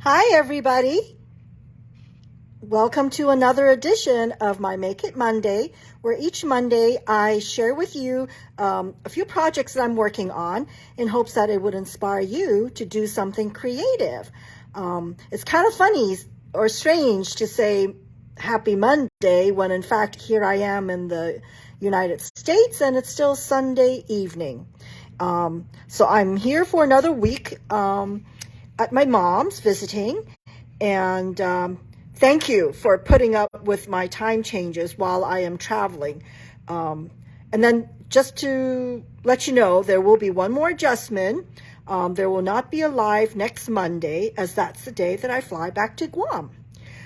Hi, everybody. Welcome to another edition of my Make It Monday, where each Monday I share with you a few projects that I'm working on in hopes that it would inspire you to do something creative. It's kind of funny or strange to say Happy Monday when in fact here I am in the United States and it's still Sunday evening. So I'm here for another week at my mom's visiting, and thank you for putting up with my time changes while I am traveling. And then just to let you know, there will be one more adjustment. There will not be a live next Monday, as that's the day that I fly back to Guam.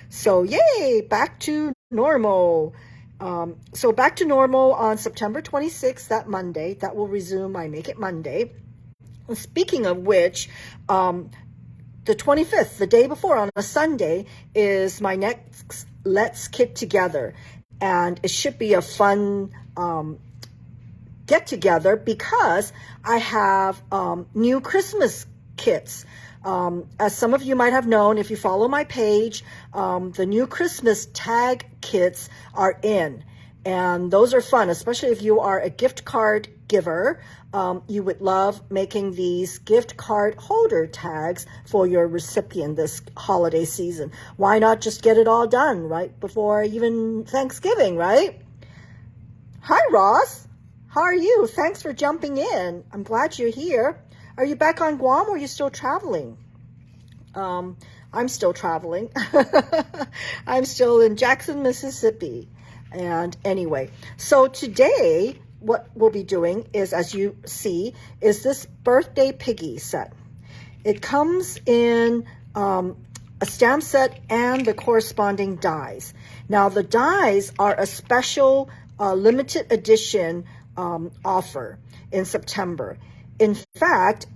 So yay, back to normal. So back to normal on September 26th, that Monday. That will resume my Make It Monday. Speaking of which, the 25th, the day before, on a Sunday, is my next Let's Get Together. And it should be a fun get together because I have new Christmas kits. As some of you might have known, if you follow my page, the new Christmas tag kits are in. And those are fun, especially if you are a gift card giver. You would love making these gift card holder tags for your recipient this holiday season. Why not just get it all done right before even Thanksgiving, right? Hi, Ross. How are you? Thanks for jumping in. I'm glad you're here. Are you back on Guam or are you still traveling? I'm still traveling. I'm still in Jackson, Mississippi. And anyway, so today what we'll be doing is, as you see, is this Birthday Piggy set. It comes in a stamp set and the corresponding dies. Now the dies are a special limited edition offer in September. In fact,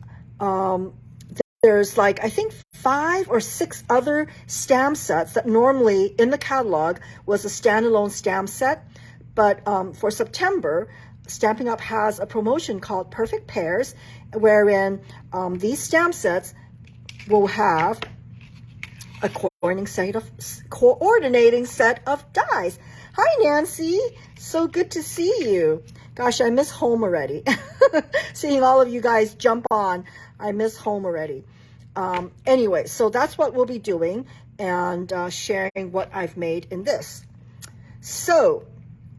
there's like, I think 5 or 6 other stamp sets that normally in the catalog was a standalone stamp set. But for September, Stampin' Up! Has a promotion called Perfect Pairs, wherein these stamp sets will have a coordinating set of dies. Hi, Nancy. So good to see you. Gosh, I miss home already. Seeing all of you guys jump on, I miss home already. Anyway, so that's what we'll be doing and sharing what I've made in this. So,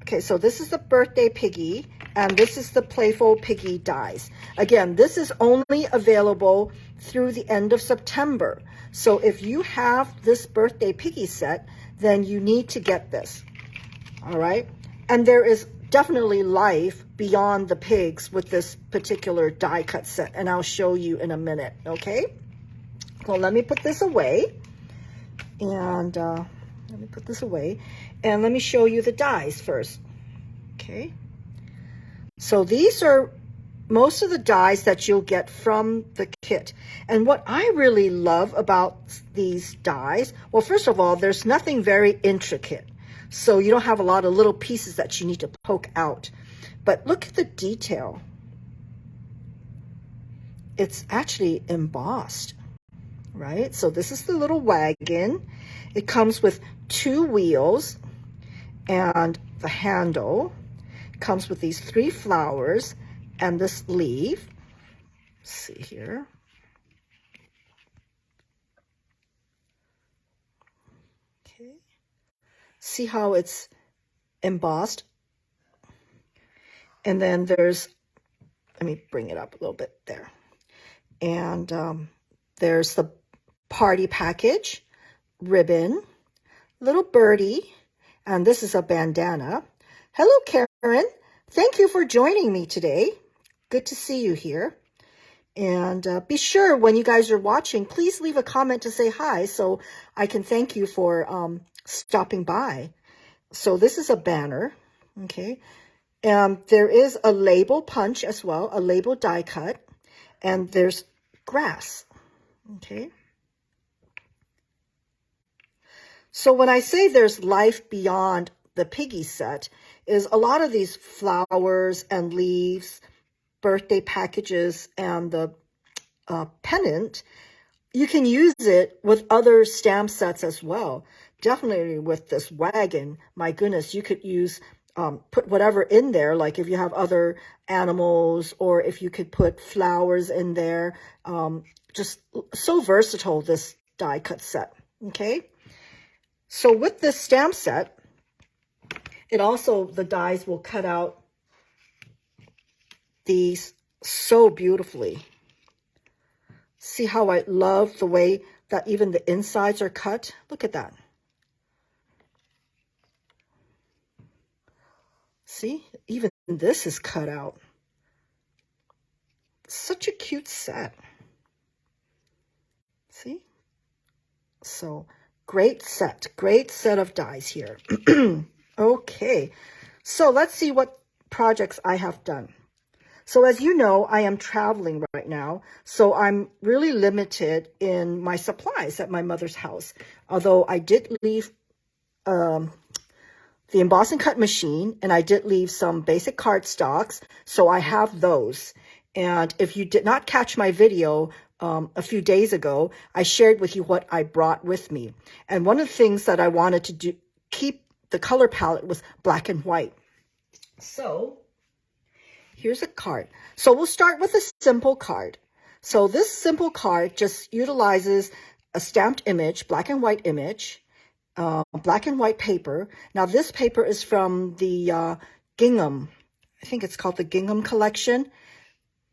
okay, so this is the Birthday Piggy, and this is the Playful Piggy dies. Again, this is only available through the end of September. So if you have this Birthday Piggy set, then you need to get this. All right? And there is definitely life beyond the pigs with this particular die cut set, and I'll show you in a minute, okay? Well, let me put this away, and let me show you the dies first, okay? So these are most of the dies that you'll get from the kit. And what I really love about these dies, well, first of all, there's nothing very intricate. So you don't have a lot of little pieces that you need to poke out. But look at the detail. It's actually embossed, right? So this is the little wagon. It comes with 2 wheels and the handle. It comes with these 3 flowers and this leaf. Let's see here. Okay. See how it's embossed? And then there's, let me bring it up a little bit there. And there's the party package, ribbon, little birdie, and this is a bandana. Hello, Karen. Thank you for joining me today. Good to see you here. And be sure when you guys are watching, please leave a comment to say hi so I can thank you for stopping by. So this is a banner, okay? There is a label punch as well, a label die cut, and there's grass, okay? So when I say there's life beyond the piggy set, is a lot of these flowers and leaves, birthday packages, and the pennant you can use it with other stamp sets as well. Definitely with this wagon, my goodness, you could use, put whatever in there, like if you have other animals or if you could put flowers in there. Just so versatile, this die cut set, okay? So with this stamp set, it also, the dies will cut out these so beautifully. See how I love the way that even the insides are cut? Look at that. See, even this is cut out. Such a cute set. See? So, great set of dies here. Okay, so let's see what projects I have done. So as you know, I am traveling right now, so I'm really limited in my supplies at my mother's house. Although I did leave the emboss and cut machine, and I did leave some basic cardstocks, so I have those. And if you did not catch my video a few days ago, I shared with you what I brought with me. And one of the things that I wanted to do, keep the color palette was black and white. So here's a card. So we'll start with a simple card. So this simple card just utilizes a stamped image, black and white image, black and white paper. Now this paper is from the Gingham. I think it's called the Gingham collection.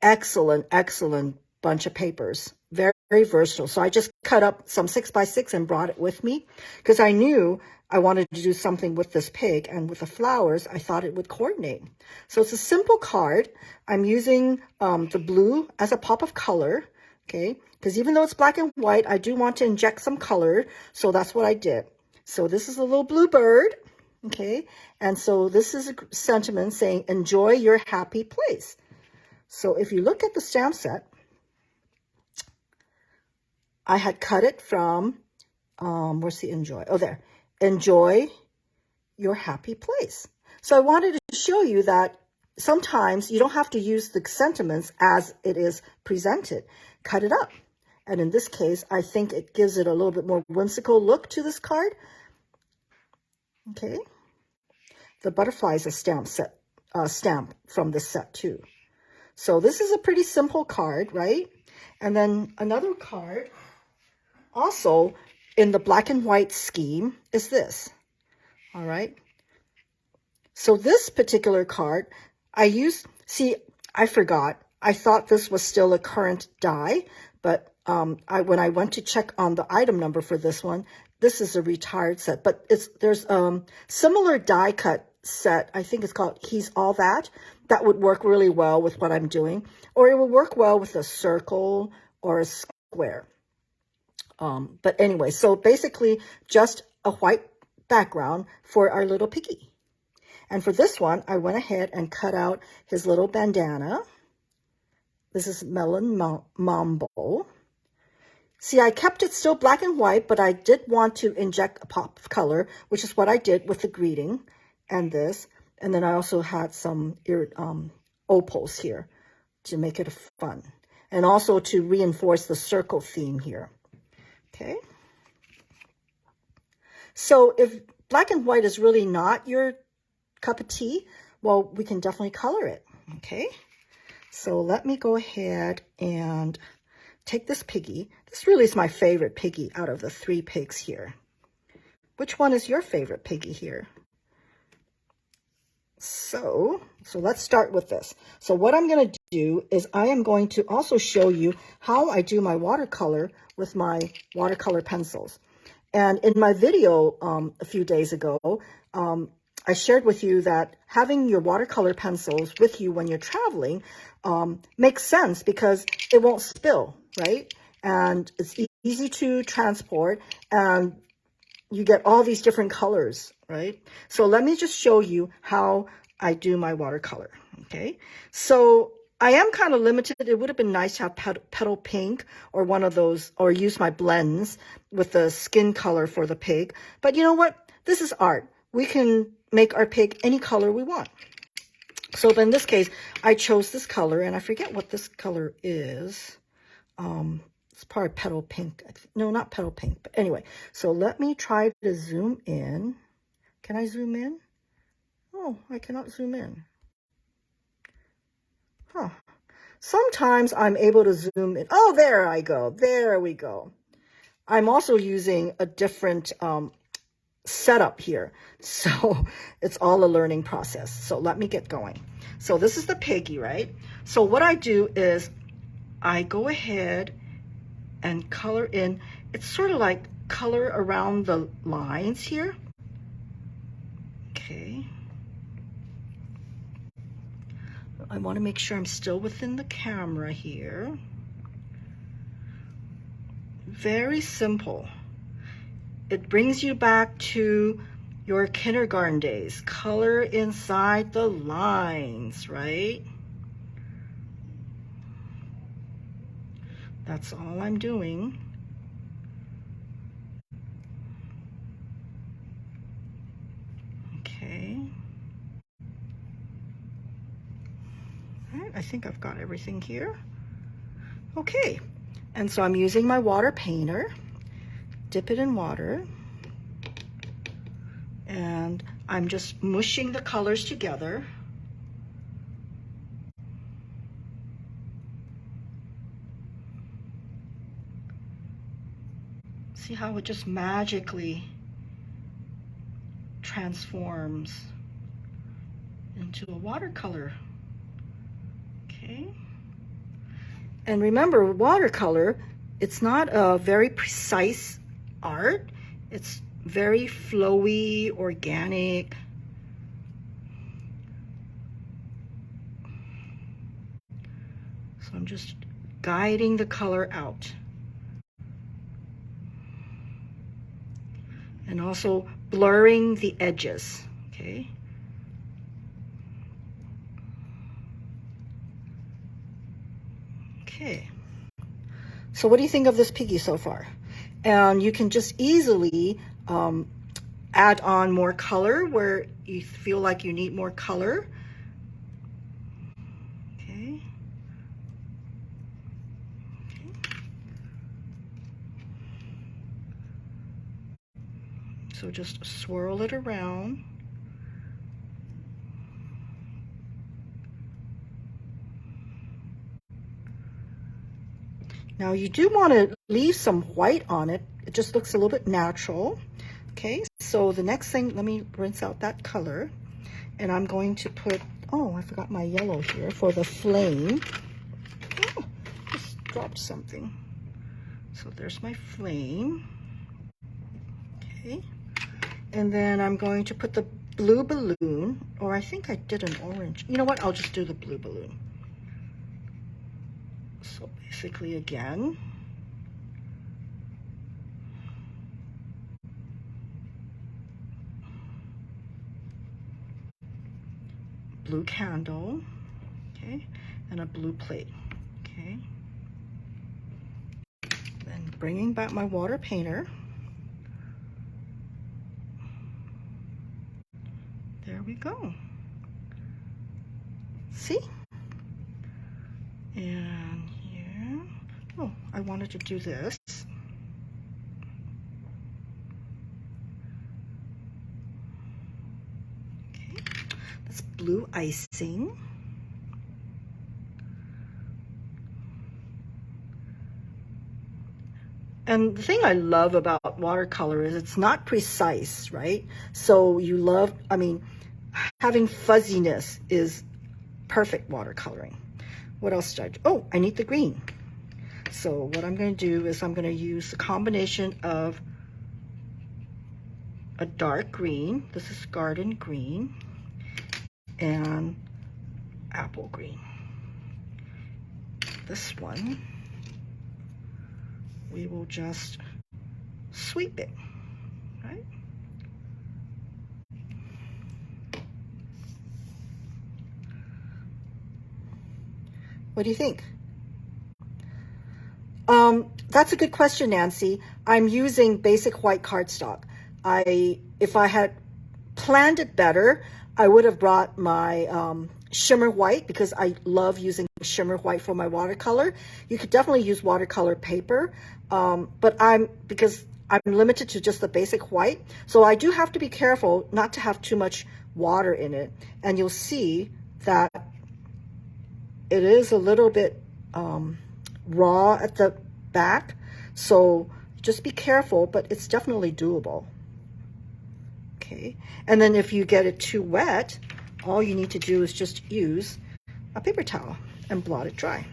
Excellent, excellent bunch of papers. Very, very versatile. So I just cut up some 6x6 and brought it with me because I knew I wanted to do something with this pig, and with the flowers, I thought it would coordinate. So it's a simple card. I'm using the blue as a pop of color, okay? Because even though it's black and white, I do want to inject some color, so that's what I did. So this is a little blue bird, okay? And so this is a sentiment saying, enjoy your happy place. So if you look at the stamp set, I had cut it from, where's the enjoy? Oh, there. Enjoy your happy place. So I wanted to show you that sometimes you don't have to use the sentiments as it is presented. Cut it up. And in this case, I think it gives it a little bit more whimsical look to this card. Okay. The butterfly is a stamp from this set too. So this is a pretty simple card, right? And then another card also in the black and white scheme is this. All right. So this particular card I used, see, I forgot. I thought this was still a current die, but when I went to check on the item number for this one, this is a retired set, but there's similar die cut set. I think it's called He's All That. That would work really well with what I'm doing, or it will work well with a circle or a square. But anyway, so basically just a white background for our little piggy. And for this one, I went ahead and cut out his little bandana. This is Melon Mambo. See, I kept it still black and white, but I did want to inject a pop of color, which is what I did with the greeting and this. And then I also had some opals here to make it fun. And also to reinforce the circle theme here. Okay. So if black and white is really not your cup of tea, well, we can definitely color it. Okay. So let me go ahead and take this piggy. This really is my favorite piggy out of the 3 pigs here. Which one is your favorite piggy here? So let's start with this. So what I'm going to do is I am going to also show you how I do my watercolor with my watercolor pencils. And in my video a few days ago, I shared with you that having your watercolor pencils with you when you're traveling makes sense because it won't spill, right? And it's easy to transport, and you get all these different colors, right? So let me just show you how I do my watercolor, okay? So I am kind of limited. It would have been nice to have petal pink or one of those, or use my blends with the skin color for the pig. But you know what? This is art. We can make our pig any color we want. So in this case, I chose this color, and I forget what this color is. It's probably petal pink. No, not petal pink, but anyway. So let me try to zoom in. Can I zoom in? Oh, I cannot zoom in. Huh. Sometimes I'm able to zoom in. Oh, there I go. There we go. I'm also using a different setup here. So it's all a learning process. So let me get going. So this is the piggy, right? So what I do is I go ahead and color in. It's sort of like color around the lines here. Okay. I want to make sure I'm still within the camera here. Very simple. It brings you back to your kindergarten days. Color inside the lines, right? That's all I'm doing. Okay. All right, I think I've got everything here. Okay, and so I'm using my water painter. Dip it in water. And I'm just mushing the colors together. See how it just magically transforms into a watercolor. Okay. And remember, watercolor, it's not a very precise art. It's very flowy, organic. So I'm just guiding the color out. And also blurring the edges, okay? Okay. So what do you think of this piggy so far? And you can just easily add on more color where you feel like you need more color. Okay. So just swirl it around. Now you do want to leave some white on it. It just looks a little bit natural. Okay, so the next thing, let me rinse out that color. And I'm going to put, oh, I forgot my yellow here for the flame. Oh, just dropped something. So there's my flame. Okay. And then I'm going to put the blue balloon, or I think I did an orange. You know what? I'll just do the blue balloon. So basically again, blue candle, okay, and a blue plate, okay. Then bringing back my water painter. There we go. See? And here, oh, I wanted to do this. Okay, that's blue icing. And the thing I love about watercolor is it's not precise, right? So you love, I mean, having fuzziness is perfect watercoloring. What else did I do? Oh, I need the green. So what I'm going to do is I'm going to use the combination of a dark green, this is garden green, and apple green. This one, we will just sweep it, right? What do you think? That's a good question, Nancy. I'm using basic white cardstock. If I had planned it better, I would have brought my shimmer white because I love using shimmer white for my watercolor. You could definitely use watercolor paper, but because I'm limited to just the basic white, so I do have to be careful not to have too much water in it. And you'll see that it is a little bit raw at the back, so just be careful, but it's definitely doable. Okay, and then if you get it too wet, all you need to do is just use a paper towel and blot it dry.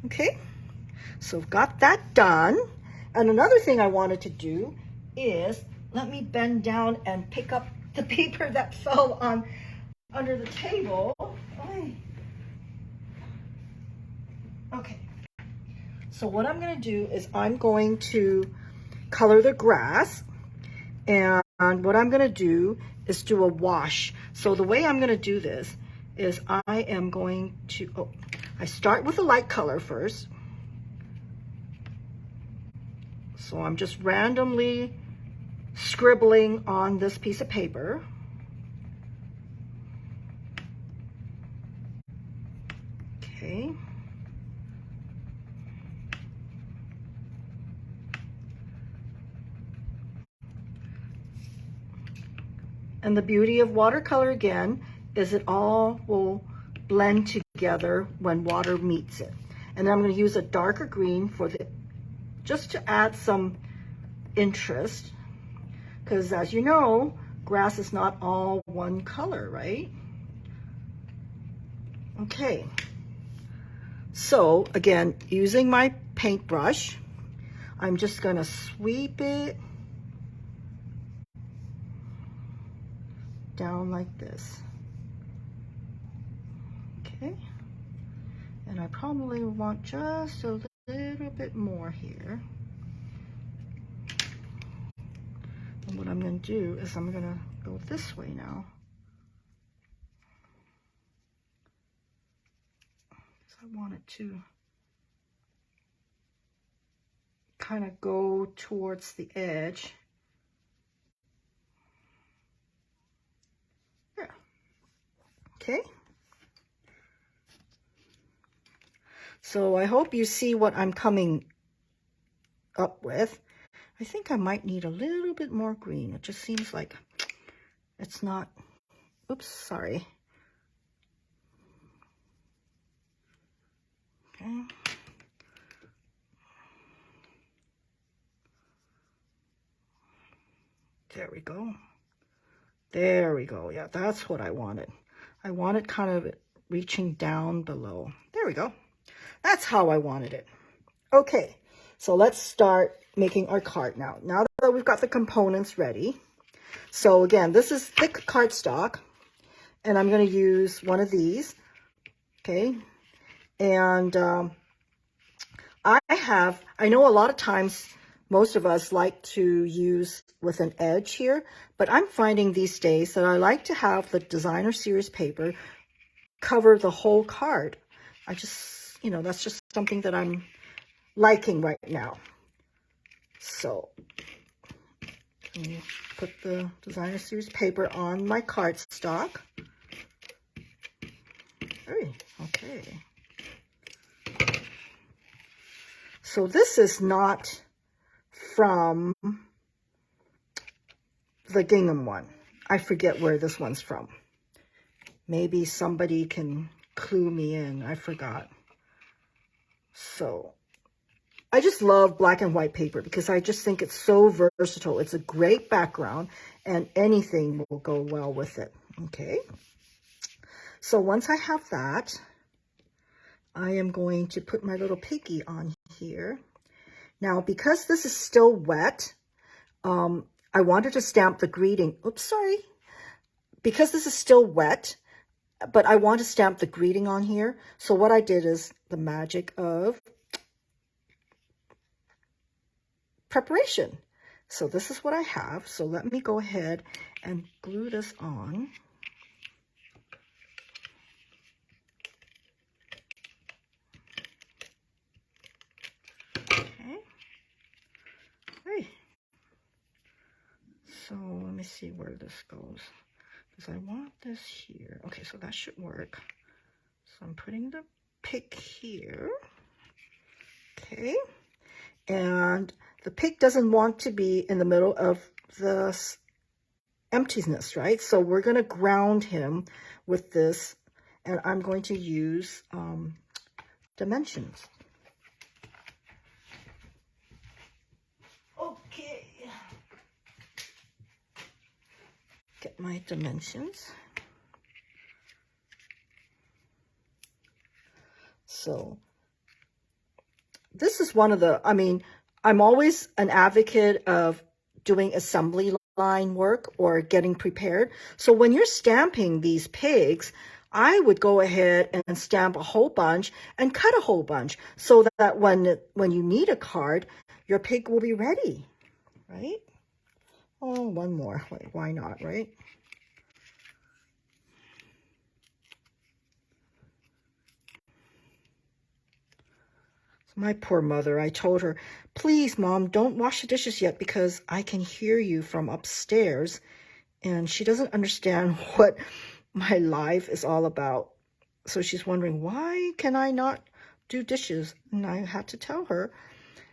Okay, so I've got that done. And another thing I wanted to do is, let me bend down and pick up the paper that fell on under the table. Okay, so what I'm going to do is I'm going to color the grass, and what I'm going to do is do a wash. So the way I'm going to do this is I am going to, I start with a light color first. So I'm just randomly scribbling on this piece of paper. Okay. And the beauty of watercolor, again, is it all will blend together when water meets it. And then I'm going to use a darker green for just to add some interest, because as you know, grass is not all one color, right? Okay. So again, using my paintbrush, I'm just going to sweep it down like this. Okay, and I probably want just a little bit more here. And what I'm going to do is I'm going to go this way now. So I want it to kind of go towards the edge. Yeah. Okay. So I hope you see what I'm coming up with. I think I might need a little bit more green. It just seems like it's not, oops, sorry. Okay. There we go. There we go. Yeah, that's what I wanted. I wanted kind of reaching down below. There we go. That's how I wanted it. Okay, so let's start making our card now. Now that we've got the components ready. So again, this is thick cardstock, and I'm going to use one of these. Okay, and I know a lot of times most of us like to use with an edge here, but I'm finding these days that I like to have the designer series paper cover the whole card. I just, that's just something that I'm liking right now. So let me put the designer series paper on my cardstock. Okay. So this is not from the gingham one. I forget where this one's from. Maybe somebody can clue me in. I forgot. So I just love black and white paper because I just think it's so versatile. It's a great background and anything will go well with it. Okay. So once I have that, I am going to put my little piggy on here. Now, because this is still wet, I wanted to stamp the greeting. Oops, sorry. Because this is still wet, but I want to stamp the greeting on here. So what I did is the magic of preparation. So this is what I have. So let me go ahead and glue this on. Okay. So let me see where this goes. because I want this here. Okay, so that should work. So I'm putting the pig here. Okay, and the pig doesn't want to be in the middle of the emptiness, right? So we're going to ground him with this, and I'm going to use dimensions. Okay, get my dimensions. So this is one of the, I mean, I'm always an advocate of doing assembly line work or getting prepared. So when you're stamping these pigs, I would go ahead and stamp a whole bunch and cut a whole bunch so that when you need a card, your pig will be ready, right? Oh, one more. Wait, why not, right? My poor mother, I told her, please, Mom, don't wash the dishes yet because I can hear you from upstairs. And she doesn't understand what my life is all about. So she's wondering, why can I not do dishes? And I had to tell her,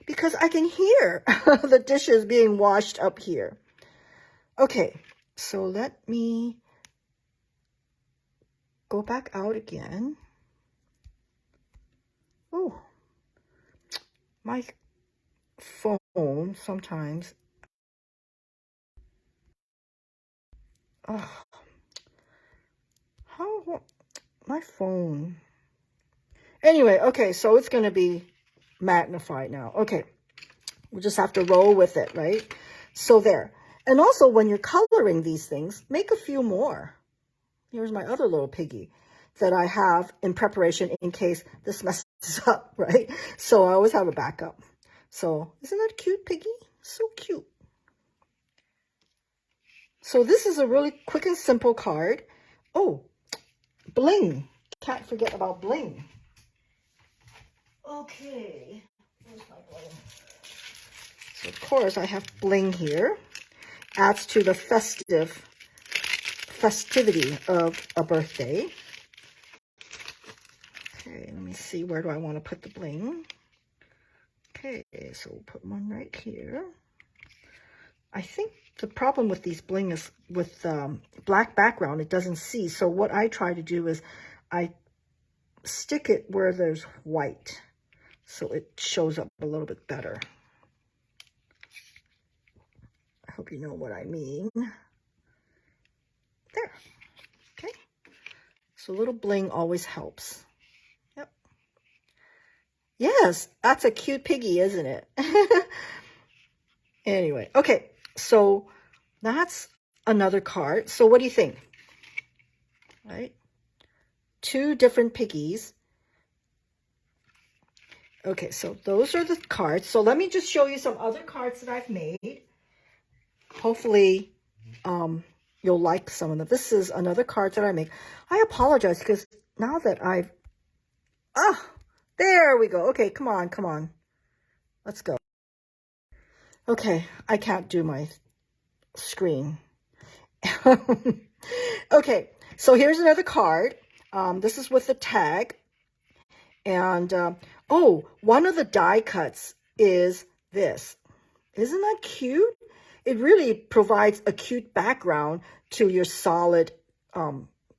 because I can hear the dishes being washed up here. Okay, so let me go back out again. Oh, my phone sometimes. Oh, how my phone. Anyway, okay, so it's going to be magnified now. Okay, we'll just have to roll with it, right? So there. And also, when you're coloring these things, make a few more. Here's my other little piggy that I have in preparation in case this messes up, right? So I always have a backup. So isn't that a cute piggy? So cute. So this is a really quick and simple card. Oh, bling. Can't forget about bling. Okay. Where's my bling? So of course I have bling here. Adds to the festivity of a birthday. Okay, let me see, where do I want to put the bling? Okay, so we'll put one right here. I think the problem with these bling is with black background, it doesn't see. So what I try to do is I stick it where there's white, so it shows up a little bit better. I hope you know what I mean. There. Okay. So a little bling always helps. Yep. Yes, that's a cute piggy, isn't it? Anyway, okay. So that's another card. So what do you think? Right? Two different piggies. Okay, so those are the cards. So let me just show you some other cards that I've made. Hopefully, you'll like some of them. This is another card that I make. I apologize because now that I've... there we go. Okay, come on, come on. Let's go. Okay, I can't do my screen. Okay, so here's another card. This is with the tag. And, oh, one of the die cuts is this. Isn't that cute? It really provides a cute background to your solid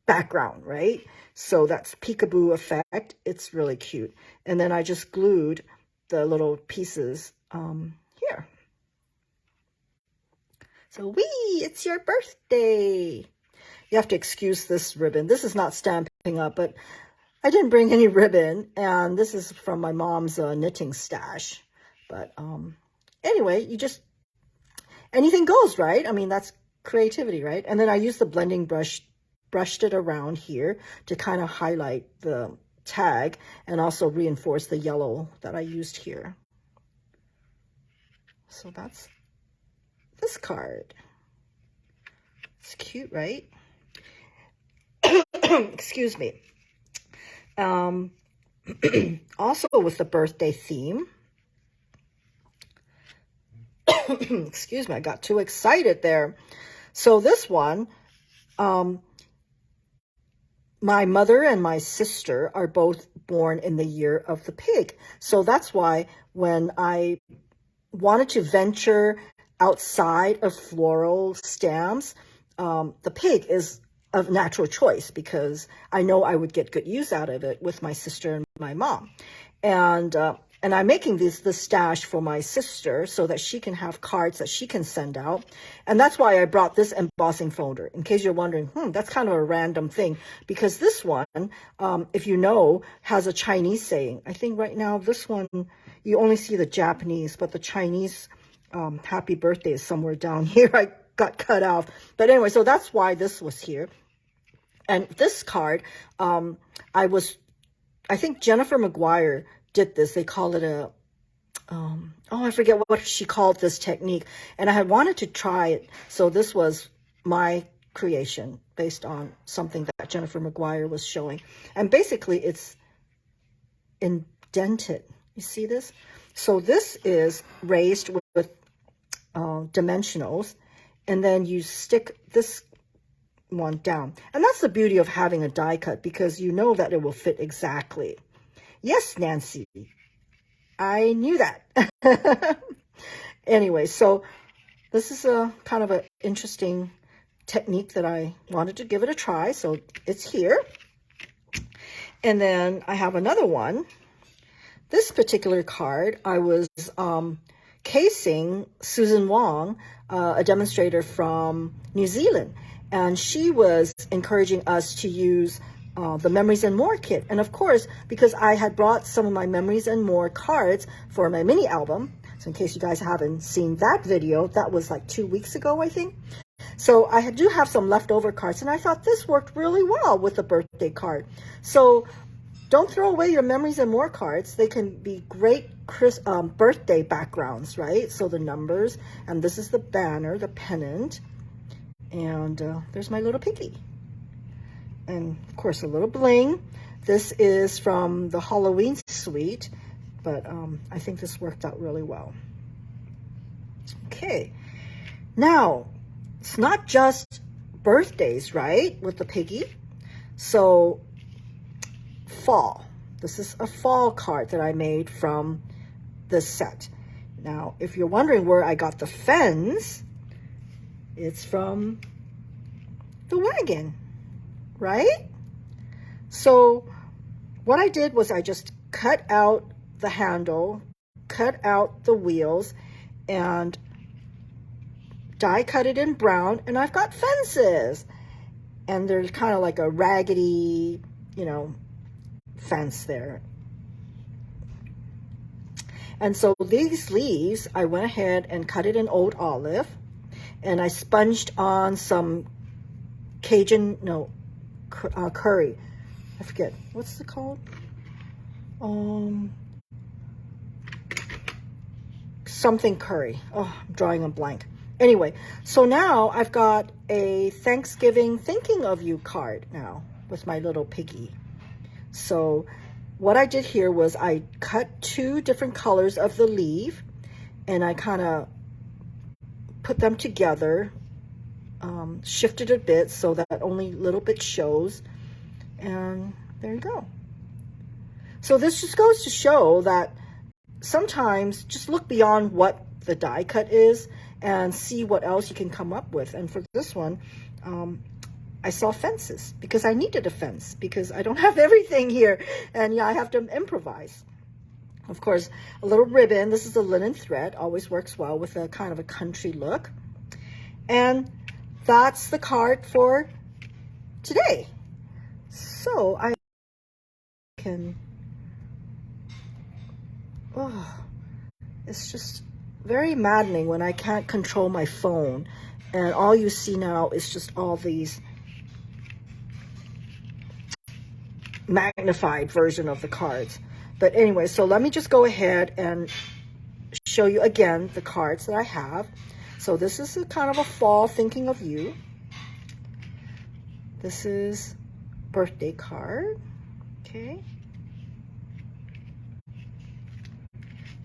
background, right? So that's peekaboo effect. It's really cute. And then I just glued the little pieces here. So, wee, it's your birthday. You have to excuse this ribbon. This is not Stampin' Up, but I didn't bring any ribbon, and this is from my mom's knitting stash. But anyway, you just, anything goes, right? I mean, that's creativity, right? And then I used the blending brush, brushed it around here to kind of highlight the tag and also reinforce the yellow that I used here. So that's this card. It's cute, right? Excuse me. Also with the birthday theme. Excuse me, I got too excited there. So this one My mother and my sister are both born in the year of the pig. So that's why when I wanted to venture outside of floral stamps, the pig is a natural choice because I know I would get good use out of it with my sister and my mom. And I'm making this stash for my sister so that she can have cards that she can send out. And that's why I brought this embossing folder, in case you're wondering, that's kind of a random thing. Because this one, if you know, has a Chinese saying. I think right now this one, you only see the Japanese, but the Chinese happy birthday is somewhere down here. I got cut off. But anyway, so that's why this was here. And this card, I think Jennifer McGuire did this. They call it a, I forget what she called this technique. And I had wanted to try it. So this was my creation based on something that Jennifer McGuire was showing. And basically it's indented. You see this? So this is raised with dimensionals. And then you stick this one down. And that's the beauty of having a die cut, because you know that it will fit exactly. Yes, Nancy, I knew that. Anyway, so this is a kind of an interesting technique that I wanted to give it a try. So it's here. And then I have another one. This particular card, I was casing Susan Wong, a demonstrator from New Zealand. And she was encouraging us to use the Memories and More kit. And of course, because I had brought some of my Memories and More cards for my mini album, so in case you guys haven't seen that video, that was like 2 weeks ago, I think. So I do have some leftover cards, and I thought this worked really well with the birthday card. So don't throw away your Memories and More cards. They can be great birthday backgrounds, right? So the numbers, and this is the banner, the pennant. And there's my little piggy. And of course, a little bling. This is from the Halloween suite, but I think this worked out really well. Okay, now it's not just birthdays, right, with the piggy. So fall. This is a fall card that I made from this set. Now, if you're wondering where I got the fens, it's from the wagon, right? So what I did was I just cut out the handle, cut out the wheels, and die cut it in brown, and I've got fences. And there's kind of like a raggedy, fence there. And so these leaves, I went ahead and cut it in old olive. And I sponged on some curry. I forget. What's it called? Something curry. Oh, I'm drawing a blank. Anyway, so now I've got a Thanksgiving Thinking of You card now with my little piggy. So what I did here was I cut 2 different colors of the leaf, and I kind of put them together, shifted a bit so that only little bit shows, and there you go. So this just goes to show that sometimes just look beyond what the die cut is and see what else you can come up with. And for this one, I saw fences because I needed a fence because I don't have everything here, and yeah, I have to improvise. Of course, a little ribbon. This is a linen thread. Always works well with a kind of a country look. And that's the card for today. So I can, it's just very maddening when I can't control my phone. And all you see now is just all these magnified version of the cards. But anyway, so let me just go ahead and show you again the cards that I have. So this is a kind of a fall Thinking of You. This is birthday card, okay.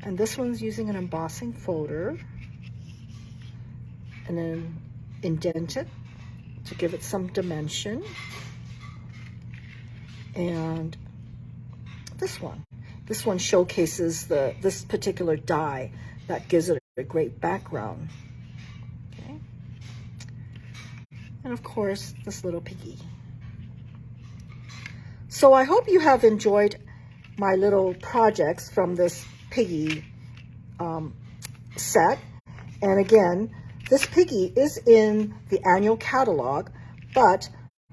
And this one's using an embossing folder and then indented to give it some dimension. And this one showcases this particular die that gives it a great background. Okay. And of course, this little piggy. So I hope you have enjoyed my little projects from this piggy set. And again, this piggy is in the annual catalog, but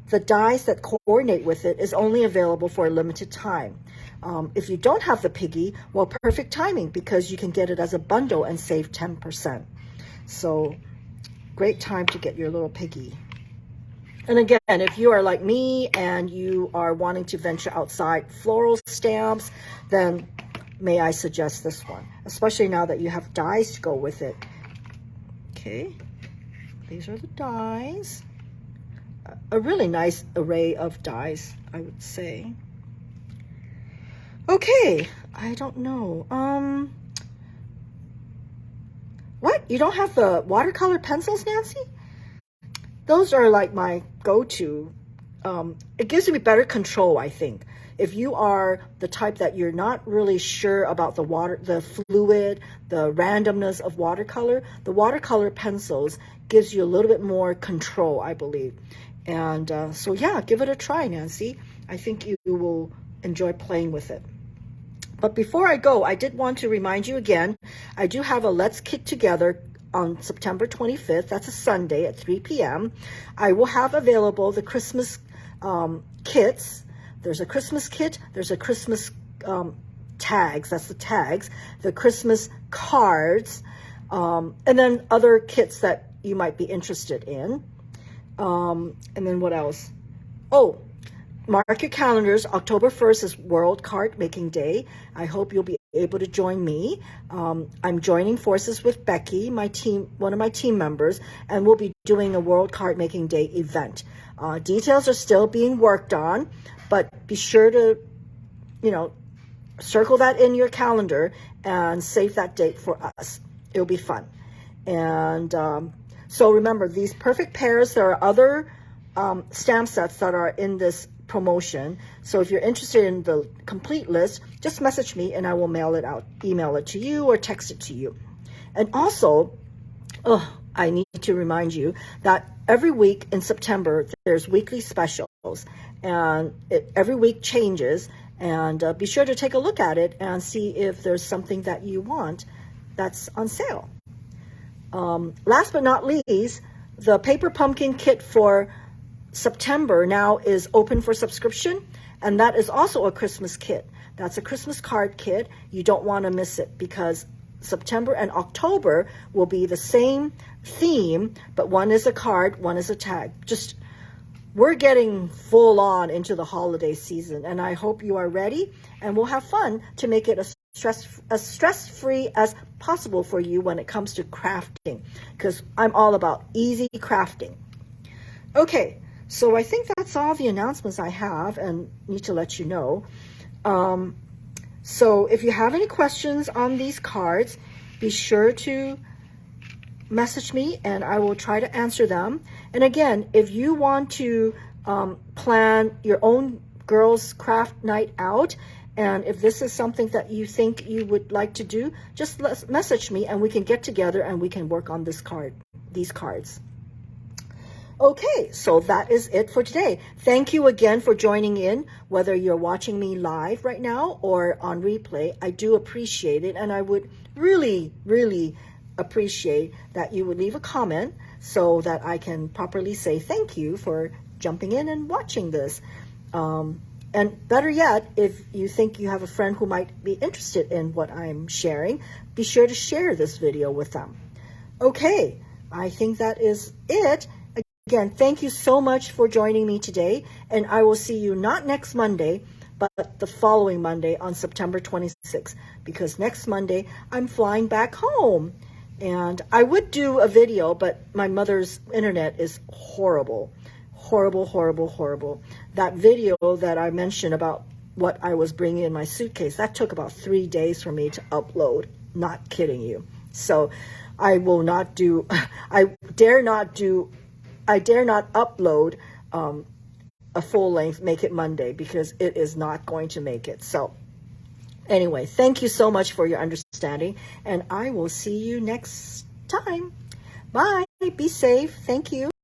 the dies that coordinate with it is only available for a limited time. If you don't have the piggy, well, perfect timing, because you can get it as a bundle and save 10%. So great time to get your little piggy. And again, if you are like me and you are wanting to venture outside floral stamps, then may I suggest this one, especially now that you have dies to go with it. Okay, these are the dies. A really nice array of dies, I would say. Okay, I don't know. What? You don't have the watercolor pencils, Nancy? Those are like my go-to. It gives me better control, I think. If you are the type that you're not really sure about the fluid, the randomness of watercolor, the watercolor pencils gives you a little bit more control, I believe. And so yeah, give it a try, Nancy. I think you will enjoy playing with it. But before I go, I did want to remind you again, I do have a Let's Kit Together on September 25th. That's a Sunday at 3 p.m. I will have available the Christmas kits. There's a Christmas kit. There's a Christmas tags. That's the tags. The Christmas cards. And then other kits that you might be interested in. And then what else? Oh, mark your calendars. October 1st is World Card Making Day. I hope you'll be able to join me. I'm joining forces with Becky, one of my team members, and we'll be doing a World Card Making Day event. Details are still being worked on, but be sure to, circle that in your calendar and save that date for us. It'll be fun. And so remember, these perfect pairs, there are other stamp sets that are in this promotion. So if you're interested in the complete list, just message me and I will mail it out, email it to you or text it to you. And also, I need to remind you that every week in September, there's weekly specials, and every week changes, and be sure to take a look at it and see if there's something that you want that's on sale. Last but not least, the Paper Pumpkin kit for September now is open for subscription, and that is also a Christmas kit. That's a Christmas card kit. You don't want to miss it, because September and October will be the same theme, but one is a card, one is a tag. We're getting full on into the holiday season, and I hope you are ready, and we'll have fun to make it as stress-free as possible for you when it comes to crafting, because I'm all about easy crafting. Okay, so I think that's all the announcements I have and need to let you know. So if you have any questions on these cards, be sure to message me and I will try to answer them. And again, if you want to plan your own girls' craft night out, and if this is something that you think you would like to do, just message me and we can get together and we can work on these cards. Okay, so that is it for today. Thank you again for joining in, whether you're watching me live right now or on replay. I do appreciate it, and I would really, really appreciate that you would leave a comment so that I can properly say thank you for jumping in and watching this. And better yet, if you think you have a friend who might be interested in what I'm sharing, be sure to share this video with them. Okay, I think that is it. Again, thank you so much for joining me today, and I will see you not next Monday, but the following Monday on September 26th, because next Monday I'm flying back home. And I would do a video, but my mother's internet is horrible. Horrible, horrible, horrible. That video that I mentioned about what I was bringing in my suitcase, that took about 3 days for me to upload. Not kidding you. So I will not do, I dare not do I dare not upload a full-length Make It Monday because it is not going to make it. So anyway, thank you so much for your understanding, and I will see you next time. Bye. Be safe. Thank you.